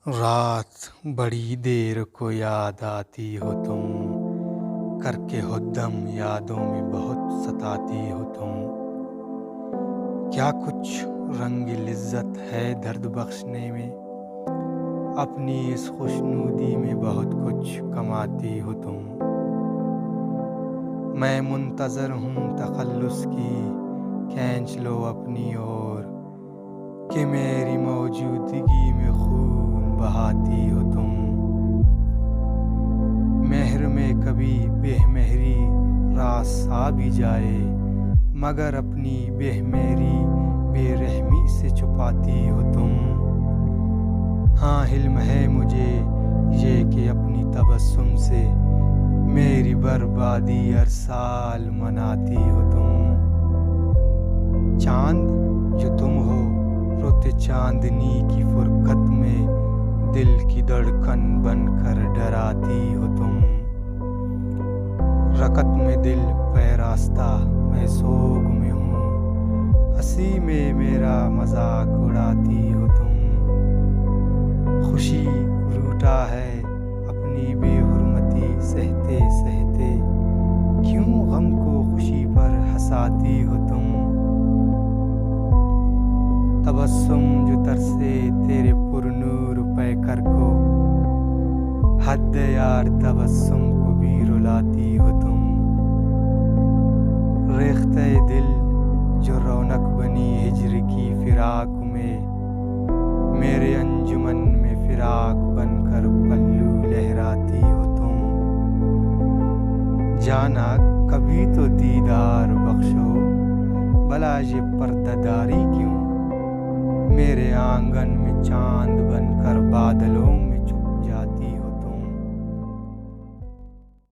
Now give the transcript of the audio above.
रात बड़ी देर को याद आती हो तुम, करके हुद्दम यादों में बहुत सताती हो तुम। क्या कुछ रंग लिज्जत है दर्द बख्शने में, अपनी इस खुशनुदी में बहुत कुछ कमाती हो तुम। मैं मुंतज़र हूँ तखल्लुस की, खींच लो अपनी ओर, कि मेरी मौजूदगी में खून बहाती हो तुम। मेहर में कभी बेहमेहरी रास आ भी जाए, मगर अपनी बेहमेहरी बेरहमी से छुपाती हो तुम। हाँ, हिल्म है मुझे ये कि अपनी तबस्सुम से मेरी बर्बादी हर साल मनाती हो तुम। चांद जो तुम हो, रोते चांदनी की फुरकत में दिल की धड़कन बनकर डराती हो तुम। रकत में दिल पैरास्ता मैं सोग में हूँ, हंसी में मेरा मजाक उड़ाती हो तुम। खुशी रूठा है अपनी बेहुरमती सहते सहते, क्यों गम को खुशी पर हंसाती हो तुम। तबस्सुम जो तरसे तेरे पुरनूर पैकर को, हद यार तबस्सुम को भी रुलाती हो तुम। रेख्ते दिल जो रौनक बनी हिज्र की फिराक में, मेरे अंजुमन में फिराक बनकर पल्लू लहराती हो तुम। जाना कभी तो दीदार बख्शो, भला ये पर्दादारी क्यों, मेरे आंगन में चांद बनकर बादलों